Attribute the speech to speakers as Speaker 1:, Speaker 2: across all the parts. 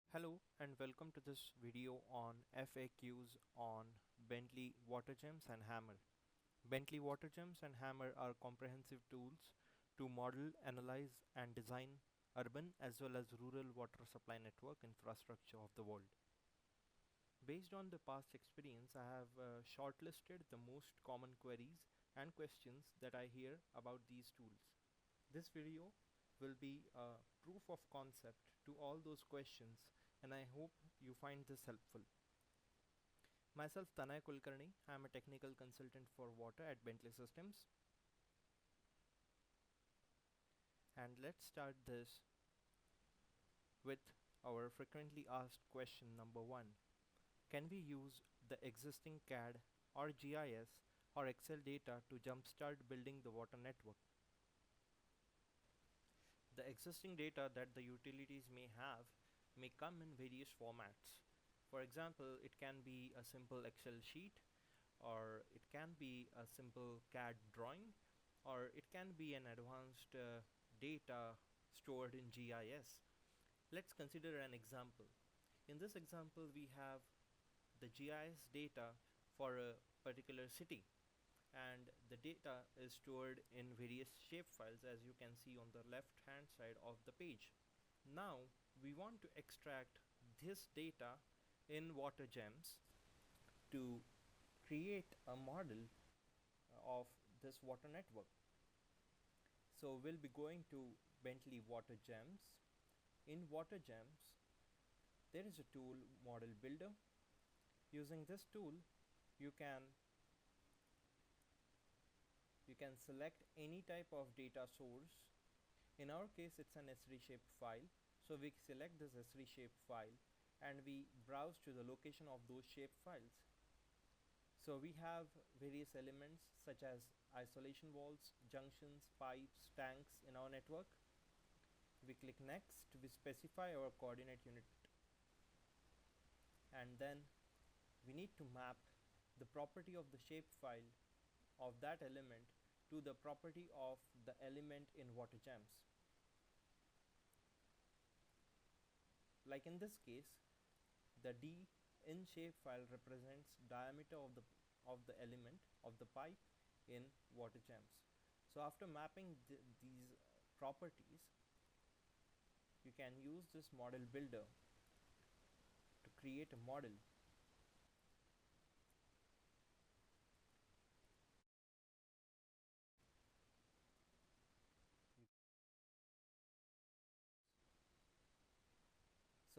Speaker 1: Hello and welcome to this video on FAQs on Bentley WaterGEMS and Hammer. Bentley WaterGEMS and Hammer are comprehensive tools to model, analyze and design urban as well as rural water supply network infrastructure of the world. Based on the past experience, I have shortlisted the most common queries and questions that I hear about these tools. This video will be a proof of concept to all those questions, and I hope you find this helpful. Myself Tanay Kulkarni, I am a technical consultant for water at Bentley Systems. And let's start this with our frequently asked question number 1. Can we use the existing CAD or GIS or Excel data to jumpstart building the water network? The existing data that the utilities may have may come in various formats. For example, it can be a simple Excel sheet, or it can be a simple CAD drawing, or it can be an advanced data stored in GIS. Let's consider an example. In this example, we have the GIS data for a particular city, and the data is stored in various shapefiles, as you can see on the left hand side of the page. Now we want to extract this data in WaterGEMS to create a model of this water network. So we'll be going to Bentley WaterGEMS. In WaterGEMS, there is a tool, Model Builder. Using this tool, you can select any type of data source. In our case, it's an S3 shape file. So we select this S3 shape file and we browse to the location of those shape files. So we have various elements such as isolation walls, junctions, pipes, tanks in our network. We click next, we specify our coordinate unit, and then we need to map the property of the shapefile of that element to the property of the element in WaterGEMS. Like in this case, the D in shapefile represents diameter of the element of the pipe in WaterGEMS. So after mapping these properties, you can use this model builder to create a model.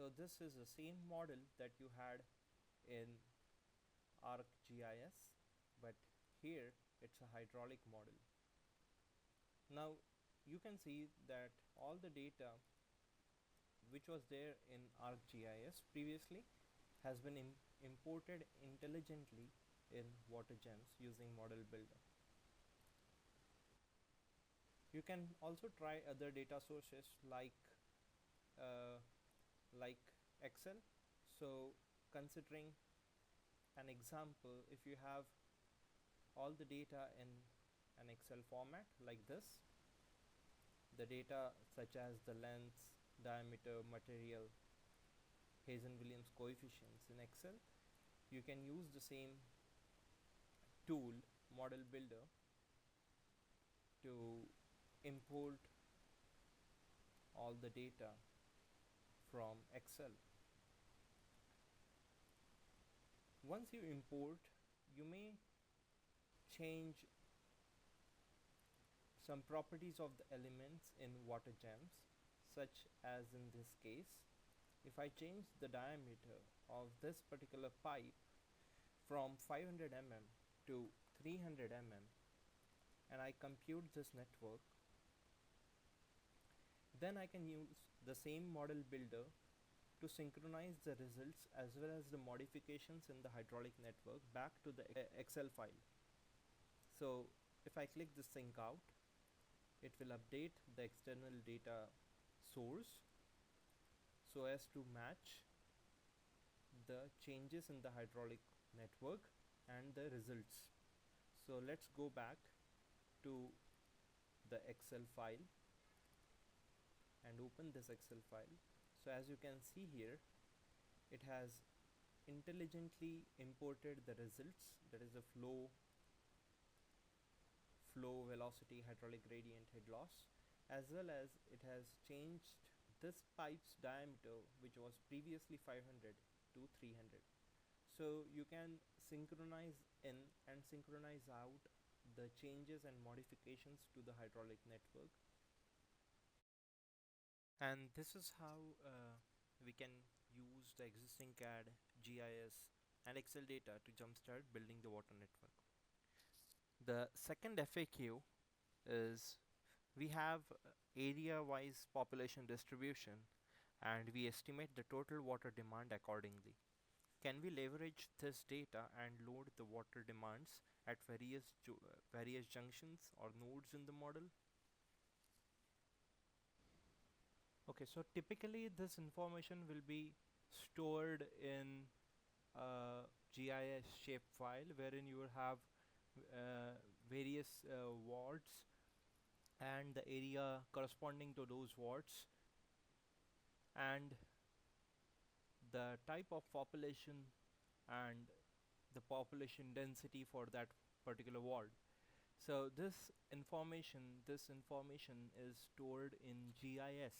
Speaker 1: So this is the same model that you had in ArcGIS, but here it's a hydraulic model. Now you can see that all the data which was there in ArcGIS previously has been imported intelligently in WaterGEMS using Model Builder. You can also try other data sources uh, like Excel. So considering an example, if you have all the data in an Excel format like this, the data such as the length, diameter, material, Hazen-Williams coefficients in Excel, you can use the same tool, Model Builder, to import all the data from Excel. Once you import, you may change some properties of the elements in WaterGEMS, such as in this case, if I change the diameter of this particular pipe from 500 mm to 300 mm and I compute this network, then I can use the same model builder to synchronize the results as well as the modifications in the hydraulic network back to the Excel file. So if I click the sync out, it will update the external data source so as to match the changes in the hydraulic network and the results. So let's go back to the Excel file and open this Excel file. So as you can see here, It has intelligently imported the results, that is the flow velocity hydraulic gradient head loss, as well as it has changed this pipe's diameter, which was previously 500 to 300. So you can synchronize in and synchronize out the changes and modifications to the hydraulic network. And this is how we can use the existing CAD, GIS, and Excel data to jumpstart building the water network. The second FAQ is we have area-wise population distribution and we estimate the total water demand accordingly. Can we leverage this data and load the water demands at various junctions or nodes in the model? Okay, so typically this information will be stored in a GIS shapefile wherein you will have various wards and the area corresponding to those wards and the type of population and the population density for that particular ward. So this information is stored in GIS.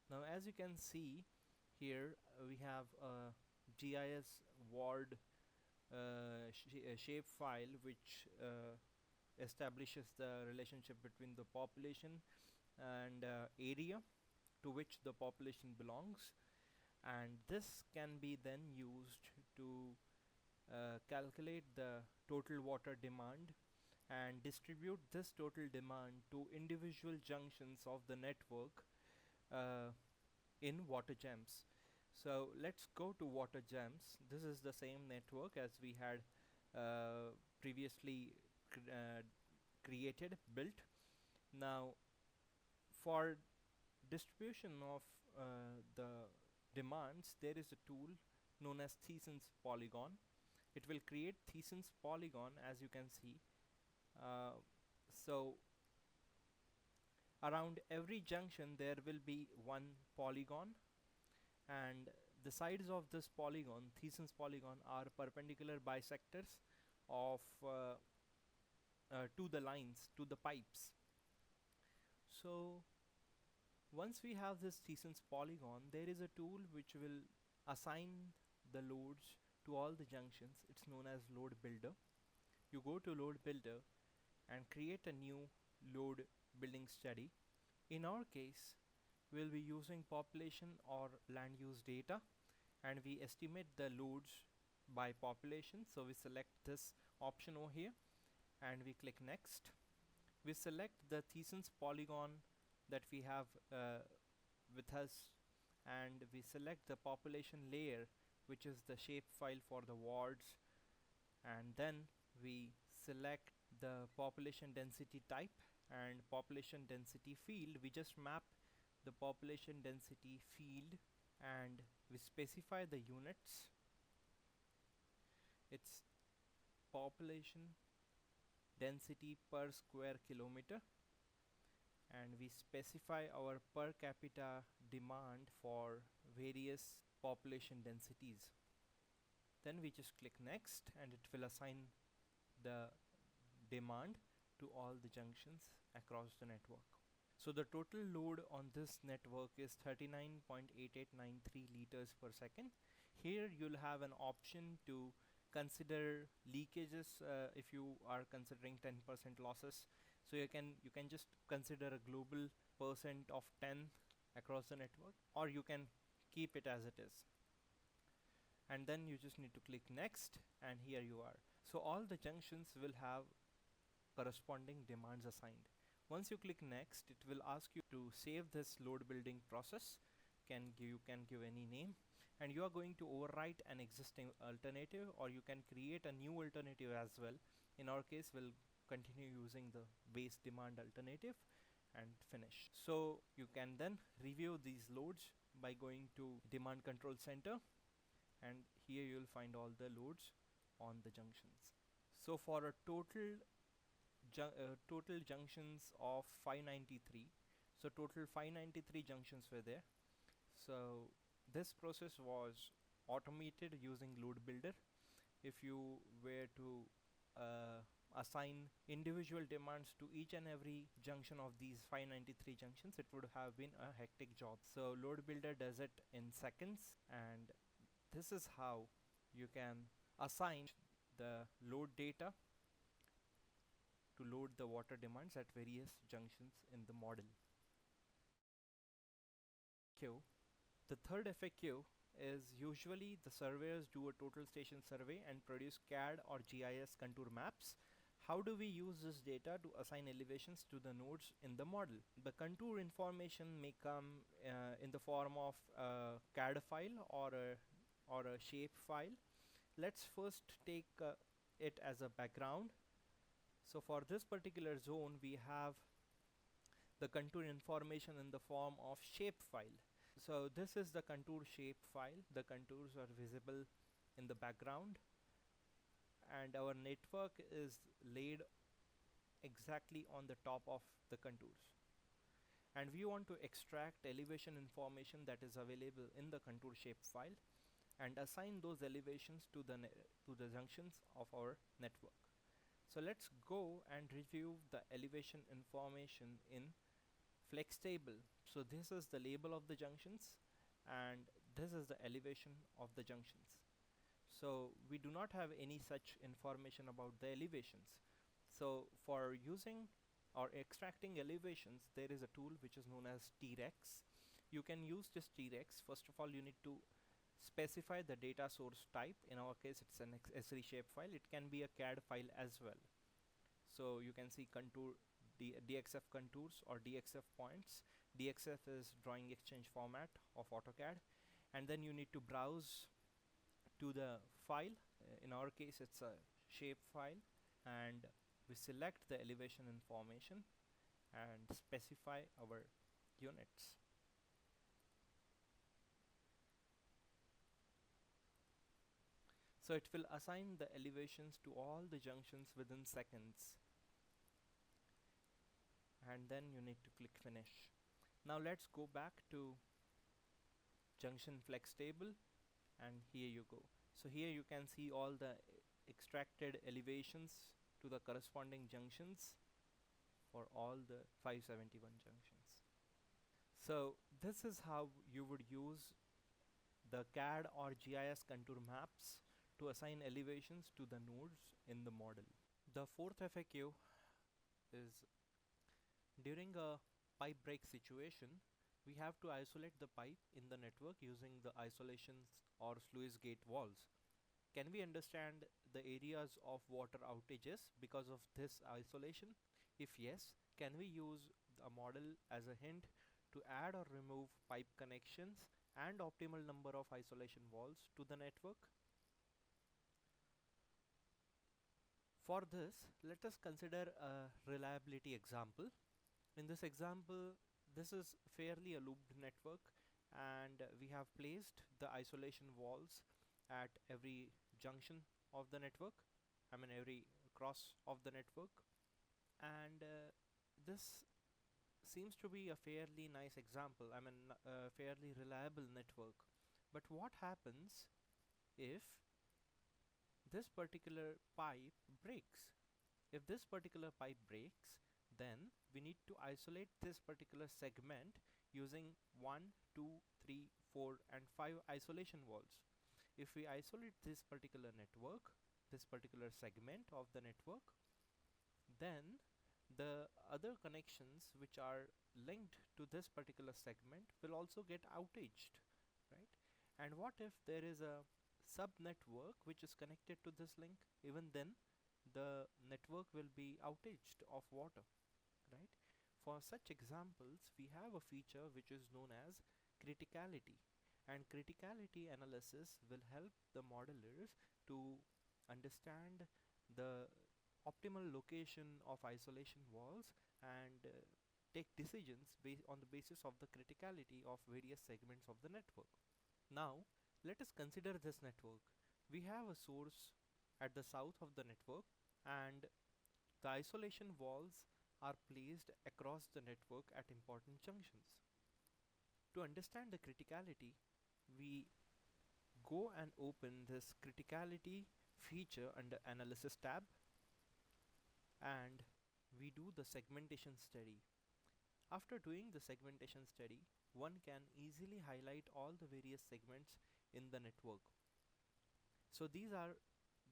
Speaker 1: Now as you can see here, we have a GIS ward shape file which establishes the relationship between the population and area to which the population belongs, and this can be then used to calculate the total water demand and distribute this total demand to individual junctions of the network uh, in WaterGEMS. So let's go to WaterGEMS. This is the same network as we had previously created, built. Now for distribution of the demands, there is a tool known as Thiesen's polygon. It will create Thiesen's polygon, as you can see. So around every junction there will be one polygon, and the sides of this polygon, Thiesen's polygon, are perpendicular bisectors of to the lines, to the pipes. So once we have this Thiesen's polygon, there is a tool which will assign the loads to all the junctions. It's known as load builder. You go to load builder and create a new load building study. In our case, we'll be using population or land use data, and we estimate the loads by population. So we select this option over here and we click next. We select the Thiesen's polygon that we have with us, and we select the population layer, which is the shape file for the wards, and then we select the population density type and population density field. We just map the population density field and we specify the units. It's population density per square kilometer, and we specify our per capita demand for various population densities. Then we just click next and it will assign the demand to all the junctions across the network. So the total load on this network is 39.8893 liters per second. Here you'll have an option to consider leakages if you are considering 10% losses. So you can just consider a global percent of 10 across the network, or you can keep it as it is. And then you just need to click next, and here you are. So all the junctions will have corresponding demands assigned. Once you click next, it will ask you to save this load building process. You can give any name, and you are going to overwrite an existing alternative, or you can create a new alternative as well. In our case, we'll continue using the base demand alternative and finish. So you can then review these loads by going to demand control center, and here you'll find all the loads on the junctions. So for a total junctions of 593, so total 593 junctions were there. So this process was automated using load builder. If you were to assign individual demands to each and every junction of these 593 junctions, it would have been a hectic job. So load builder does it in seconds, and this is how you can assign the load data to load the water demands at various junctions in the model. The third FAQ is usually the surveyors do a total station survey and produce CAD or GIS contour maps. How do we use this data to assign elevations to the nodes in the model? The contour information may come in the form of a CAD file or a shape file. Let's first take it as a background. So for this particular zone, we have the contour information in the form of shape file. So this is the contour shape file. The contours are visible in the background, and our network is laid exactly on the top of the contours. And we want to extract elevation information that is available in the contour shape file and assign those elevations to the junctions of our network. So let's go and review the elevation information in flex table. So this is the label of the junctions, and this is the elevation of the junctions. So we do not have any such information about the elevations. So for using or extracting elevations, there is a tool which is known as T-Rex. You can use this T-Rex. First of all, you need to specify the data source type. In our case, it's an S3 shape file. It can be a CAD file as well. So you can see contour DXF contours or DXF points. DXF is drawing exchange format of AutoCAD, and then you need to browse to the file. In our case, it's a shape file, and we select the elevation information and specify our units. So it will assign the elevations to all the junctions within seconds, and then you need to click finish. Now let's go back to junction flex table, and here you go. So here you can see all the extracted elevations to the corresponding junctions for all the 571 junctions. So this is how you would use the CAD or GIS contour maps to assign elevations to the nodes in the model. The fourth FAQ is, during a pipe break situation, we have to isolate the pipe in the network using the isolations or sluice gate walls. Can we understand the areas of water outages because of this isolation? If yes, can we use a model as a hint to add or remove pipe connections and optimal number of isolation walls to the network? For this, let us consider a reliability example. In this example, this is fairly a looped network, and we have placed the isolation walls at every junction of the network, every cross of the network. And this seems to be a fairly nice example, a fairly reliable network. But what happens if this particular pipe breaks? If this particular pipe breaks, then we need to isolate this particular segment using 1, 2, 3, 4 and 5 isolation walls. If we isolate this particular network, this particular segment of the network, then the other connections which are linked to this particular segment will also get outaged, right? And what if there is a sub network which is connected to this link? Even then the network will be outaged of water, right? For such examples, we have a feature which is known as criticality, and criticality analysis will help the modelers to understand the optimal location of isolation walls and take decisions on the basis of the criticality of various segments of the network. Now let us consider this network. We have a source at the south of the network, and the isolation walls are placed across the network at important junctions. To understand the criticality, we go and open this criticality feature under analysis tab, and we do the segmentation study. After doing the segmentation study, one can easily highlight all the various segments in the network. So these are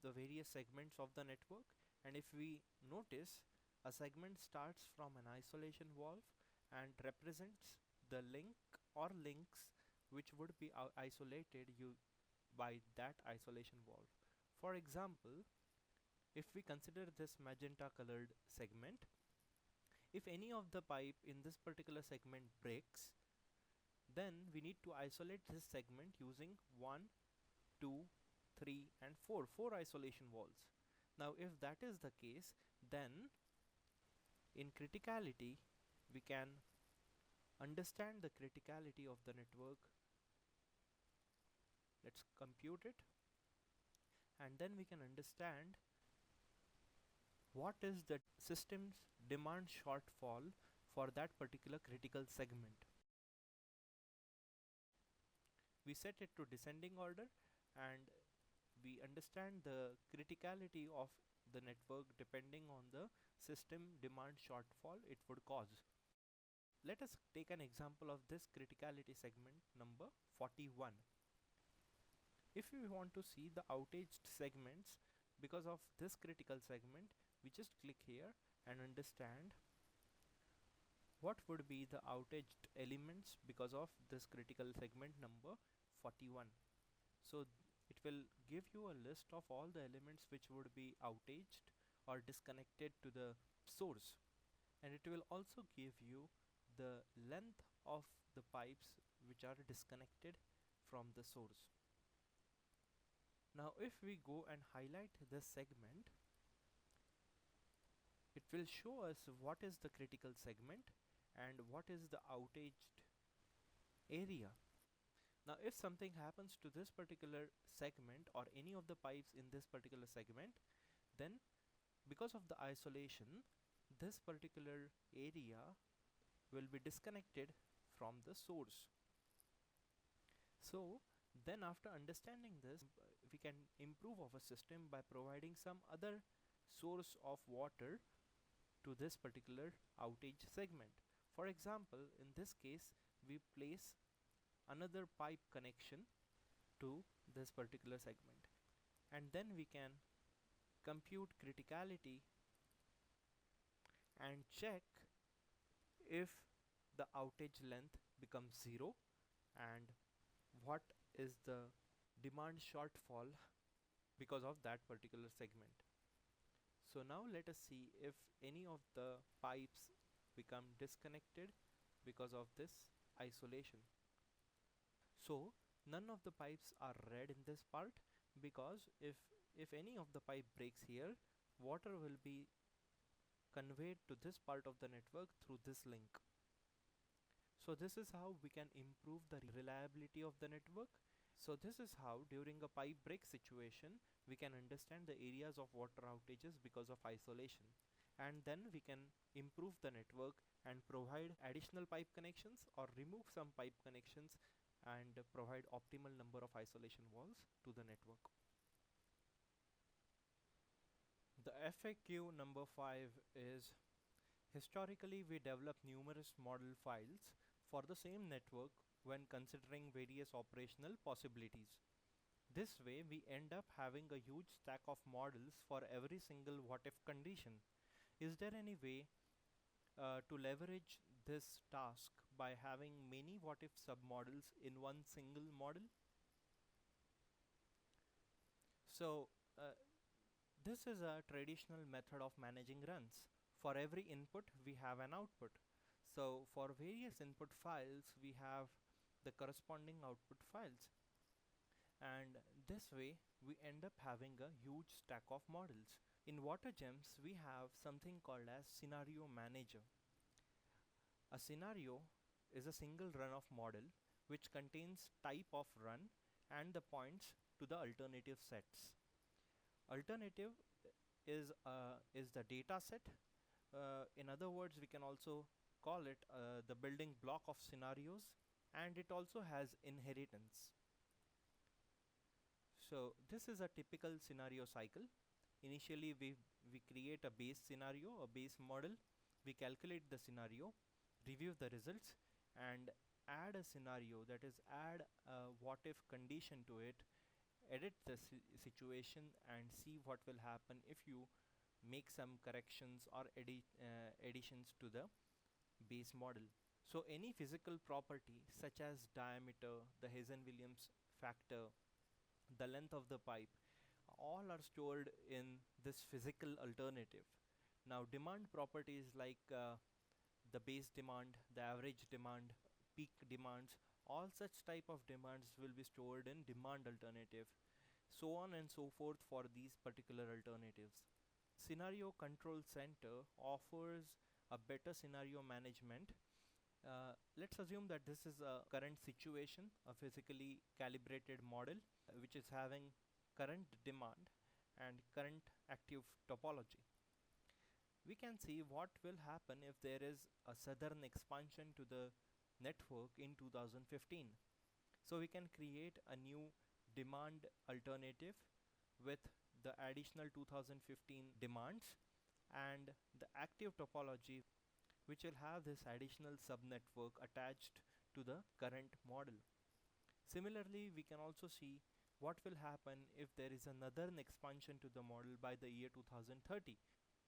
Speaker 1: the various segments of the network, and if we notice, a segment starts from an isolation valve and represents the link or links which would be isolated by that isolation valve. For example, if we consider this magenta colored segment, if any of the pipe in this particular segment breaks, then we need to isolate this segment using 1, 2, 3 and 4 isolation valves. Now if that is the case, then in criticality we can understand the criticality of the network. Let's compute it, and then we can understand what is the system's demand shortfall for that particular critical segment. We set it to descending order, and we understand the criticality of the network depending on the system demand shortfall it would cause. Let us take an example of this criticality segment number 41. If we want to see the outaged segments because of this critical segment, we just click here and understand what would be the outaged elements because of this critical segment number 41. So it will give you a list of all the elements which would be outaged or disconnected to the source, and it will also give you the length of the pipes which are disconnected from the source. Now if we go and highlight this segment, it will show us what is the critical segment and what is the outaged area. Now if something happens to this particular segment or any of the pipes in this particular segment, then because of the isolation, this particular area will be disconnected from the source. So then after understanding this, we can improve our system by providing some other source of water to this particular outage segment. For example, in this case, we place another pipe connection to this particular segment, and then we can compute criticality and check if the outage length becomes 0 and what is the demand shortfall because of that particular segment. So now let us see if any of the pipes become disconnected because of this isolation. So none of the pipes are red in this part, because if any of the pipe breaks here, water will be conveyed to this part of the network through this link. So this is how we can improve the reliability of the network. So this is how during a pipe break situation we can understand the areas of water outages because of isolation, and then we can improve the network and provide additional pipe connections or remove some pipe connections and provide optimal number of isolation valves to the network. The FAQ number 5 is: historically we develop numerous model files for the same network when considering various operational possibilities. This way we end up having a huge stack of models for every single what if condition. Is there any way to leverage this task by having many what if submodels in one single model? So this is a traditional method of managing runs. For every input we have an output. So for various input files we have the corresponding output files, and this way we end up having a huge stack of models. In WaterGEMS we have something called as scenario manager. A scenario is a single run of model which contains type of run and the points to the alternative sets. Alternative is the data set. In other words, we can also call it the building block of scenarios, and it also has inheritance. So this is a typical scenario cycle. Initially we create a base scenario, a base model, we calculate the scenario, review the results, and add a scenario, that is add a what if condition to it, edit the situation and see what will happen if you make some corrections or additions to the base model. So any physical property such as diameter, the Hazen-Williams factor, the length of the pipe, all are stored in this physical alternative. Now demand properties like the base demand, the average demand, peak demands, all such type of demands will be stored in demand alternative, so on and so forth for these particular alternatives. Scenario control center offers a better scenario management. Let's assume that this is a current situation, a physically calibrated model which is having current demand and current active topology. We can see what will happen if there is a southern expansion to the network in 2015. So we can create a new demand alternative with the additional 2015 demands and the active topology, which will have this additional subnetwork attached to the current model. Similarly, we can also see what will happen if there is another expansion to the model by the year 2030.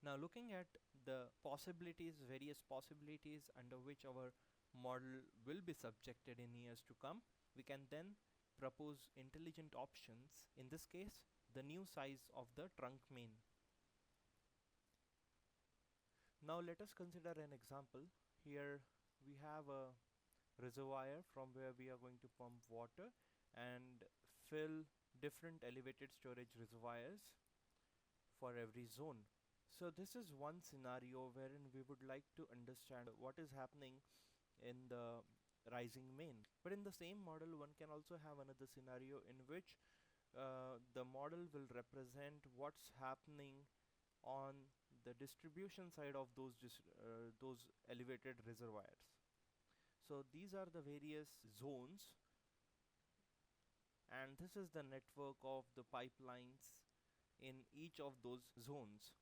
Speaker 1: Now looking at the possibilities, various possibilities under which our model will be subjected in years to come, we can then propose intelligent options, in this case the new size of the trunk main. Now let us consider an example. Here we have a reservoir from where we are going to pump water and fill different elevated storage reservoirs for every zone. So this is one scenario wherein we would like to understand what is happening in the rising main. But in the same model, one can also have another scenario in which the model will represent what's happening on the distribution side of those elevated reservoirs. So these are the various zones, and this is the network of the pipelines in each of those zones.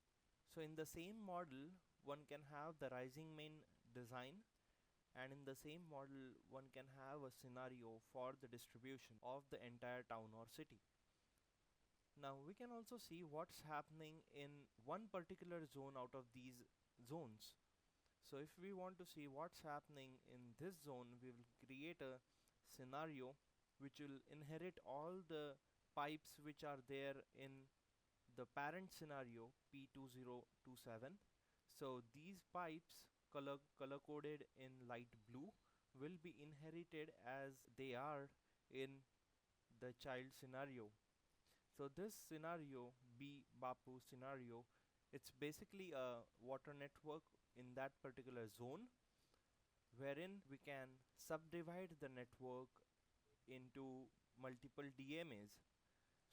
Speaker 1: So in the same model, one can have the rising main design, and in the same model one can have a scenario for the distribution of the entire town or city. Now we can also see what's happening in one particular zone out of these zones. So if we want to see what's happening in this zone, we will create a scenario which will inherit all the pipes which are there in the parent scenario P2027. So these pipes color coded in light blue will be inherited as they are in the child scenario. So this scenario, B Bapu scenario, it's basically a water network in that particular zone, wherein we can subdivide the network into multiple DMAs.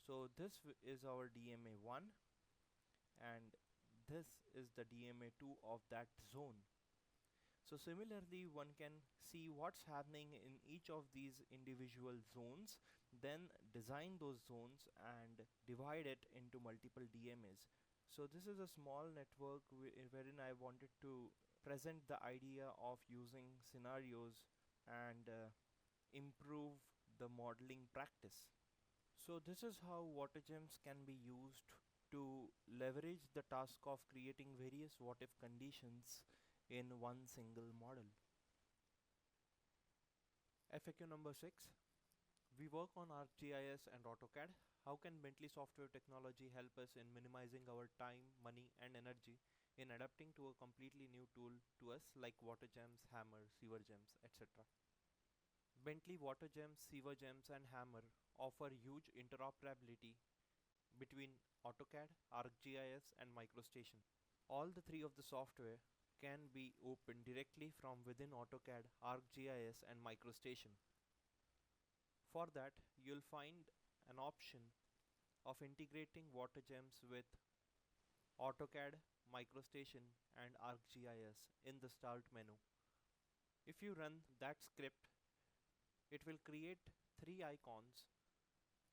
Speaker 1: So this is our DMA 1 and this is the DMA 2 of that zone. So similarly, one can see what's happening in each of these individual zones, then design those zones and divide it into multiple DMAs. So this is a small network wherein I wanted to present the idea of using scenarios and improve the modeling practice. So this is how WaterGEMS can be used to leverage the task of creating various what-if conditions in one single model. FAQ number 6. We work on ArcGIS and AutoCAD. How can Bentley software technology help us in minimizing our time, money and energy in adapting to a completely new tool to us like WaterGEMS, Hammer, SewerGEMS, etc. Bentley WaterGEMS, SewerGEMS and Hammer offer huge interoperability between AutoCAD, ArcGIS and MicroStation. All the three of the software can be opened directly from within AutoCAD, ArcGIS and MicroStation. For that, you'll find an option of integrating WaterGEMS with AutoCAD, MicroStation and ArcGIS in the Start menu. If you run that script, it will create three icons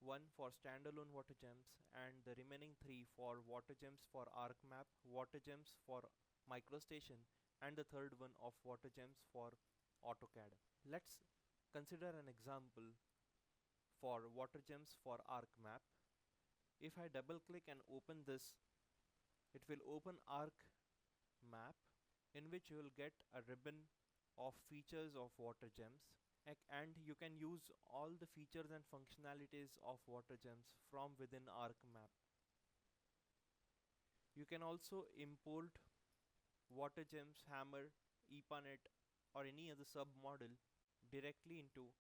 Speaker 1: one for standalone WaterGEMS, and the remaining three for WaterGEMS for ArcMap, WaterGEMS for MicroStation, and the third one of WaterGEMS for AutoCAD. Let's consider an example for WaterGEMS for ArcMap. If I double click and open this, it will open ArcMap, in which you will get a ribbon of features of WaterGEMS, and you can use all the features and functionalities of WaterGEMS from within ArcMap. You can also import WaterGEMS, Hammer, EPANET, or any other sub-model directly into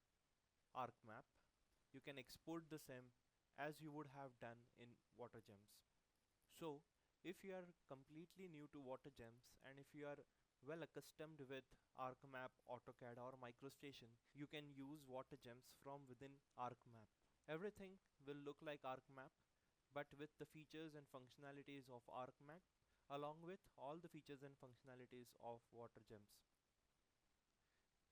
Speaker 1: ArcMap. You can export the same as you would have done in WaterGEMS. So, if you are completely new to WaterGEMS and if you are well accustomed with ArcMap, AutoCAD, or MicroStation, you can use WaterGEMS from within ArcMap. Everything will look like ArcMap, but with the features and functionalities of ArcMap, along with all the features and functionalities of WaterGEMS.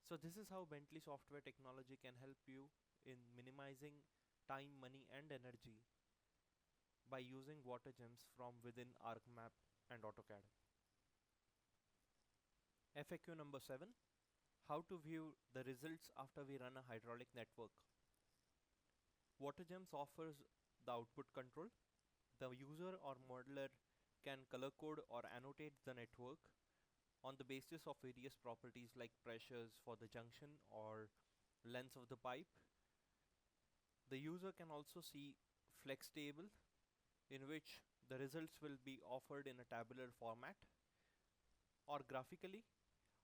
Speaker 1: So this is how Bentley software technology can help you in minimizing time, money, and energy by using WaterGEMS from within ArcMap and AutoCAD. FAQ number 7. How to view the results after we run a hydraulic network. WaterGEMS offers the output control. The user or modeler can color code or annotate the network on the basis of various properties like pressures for the junction or length of the pipe. The user can also see flex table, in which the results will be offered in a tabular format or graphically,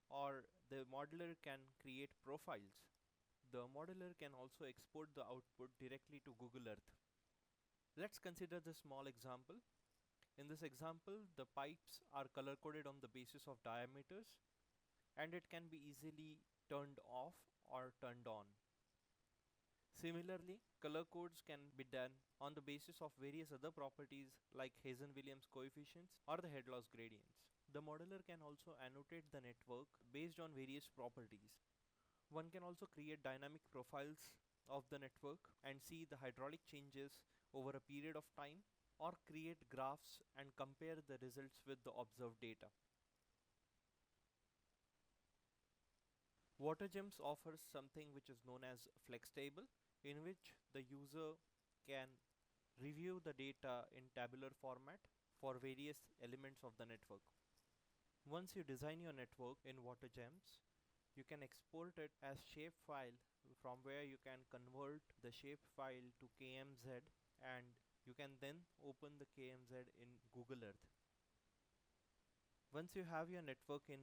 Speaker 1: or the modeler can create profiles. The modeler can also export the output directly to Google Earth. Let's consider this small example. In this example, the pipes are color coded on the basis of diameters, and it can be easily turned off or turned on. Similarly, color codes can be done on the basis of various other properties like Hazen-Williams coefficients or the head loss gradients. The modeler can also annotate the network based on various properties. One can also create dynamic profiles of the network and see the hydraulic changes over a period of time, or create graphs and compare the results with the observed data. WaterGEMS offers something which is known as flex table, in which the user can review the data in tabular format for various elements of the network. Once you design your network in WaterGEMS, you can export it as shapefile, from where you can convert the shapefile to KMZ, and you can then open the KMZ in Google Earth. Once you have your network in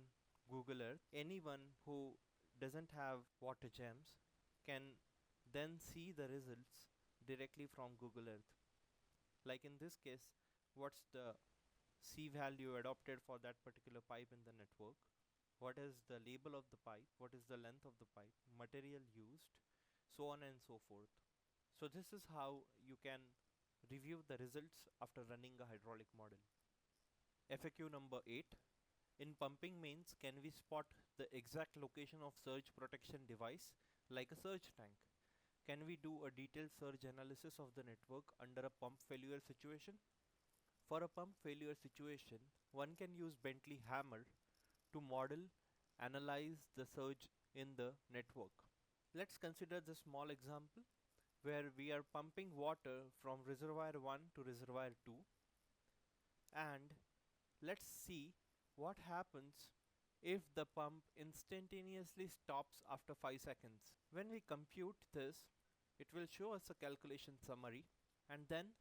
Speaker 1: Google Earth, anyone who doesn't have WaterGEMS can then see the results directly from Google Earth. Like in this case, what's the C value adopted for that particular pipe in the network, what is the label of the pipe, what is the length of the pipe, material used, so on and so forth. So this is how you can review the results after running a hydraulic model. FAQ number 8. In pumping mains, can we spot the exact location of surge protection device like a surge tank? Can we do a detailed surge analysis of the network under a pump failure situation? For a pump failure situation, one can use Bentley Hammer to model, analyze the surge in the network. Let's consider the small example where we are pumping water from reservoir 1 to reservoir 2, and let's see what happens if the pump instantaneously stops after 5 seconds. When we compute this, it will show us a calculation summary, and then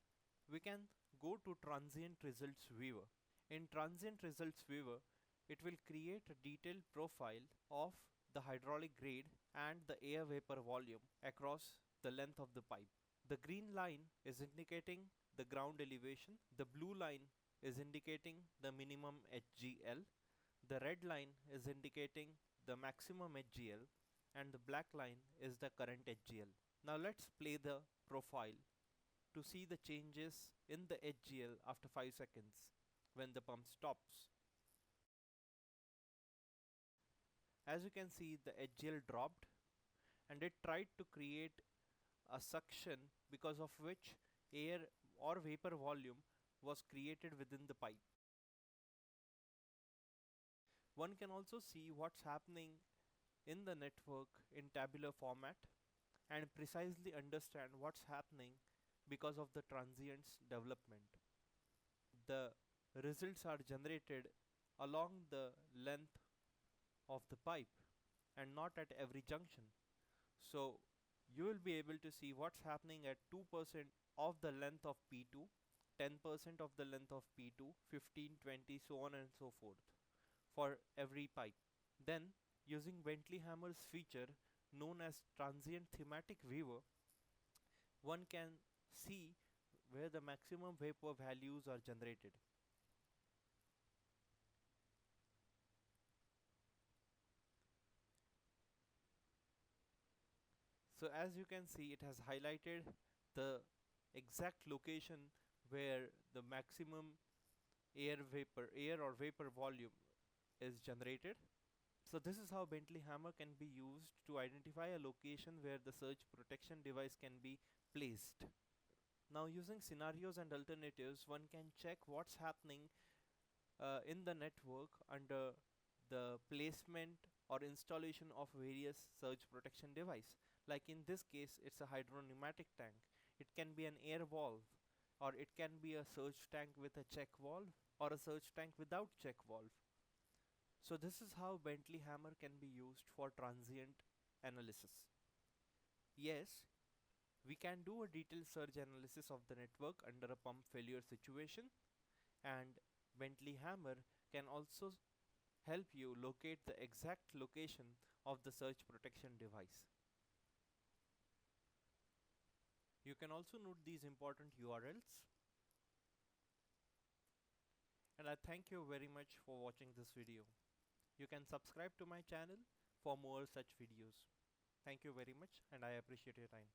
Speaker 1: we can go to Transient Results Viewer. In Transient Results Viewer, it will create a detailed profile of the hydraulic grade and the air vapor volume across the length of the pipe. The green line is indicating the ground elevation, the blue line is indicating the minimum HGL, the red line is indicating the maximum HGL, and the black line is the current HGL. Now let's play the profile to see the changes in the HGL after 5 seconds when the pump stops. As you can see, the HGL dropped, and it tried to create a suction because of which air or vapor volume was created within the pipe. One can also see what's happening in the network in tabular format and precisely understand what's happening because of the transient's development. The results are generated along the length of the pipe and not at every junction. So you will be able to see what's happening at 2% of the length of P2, 10% of the length of P2, 15, 20, so on and so forth for every pipe. Then, using Bentley Hammer's feature known as transient thematic viewer, one can see where the maximum vapor values are generated. So as you can see, it has highlighted the exact location where the maximum air or vapor volume is generated. So this is how Bentley Hammer can be used to identify a location where the surge protection device can be placed. Now using scenarios and alternatives, one can check what's happening in the network under the placement or installation of various surge protection device. Like in this case, it's a hydropneumatic tank. It can be an air valve, or it can be a surge tank with a check valve, or a surge tank without check valve. So this is how Bentley Hammer can be used for transient analysis. Yes, we can do a detailed surge analysis of the network under a pump failure situation, and Bentley Hammer can also help you locate the exact location of the surge protection device. You can also note these important URLs, and I thank you very much for watching this video. You can subscribe to my channel for more such videos. Thank you very much, and I appreciate your time.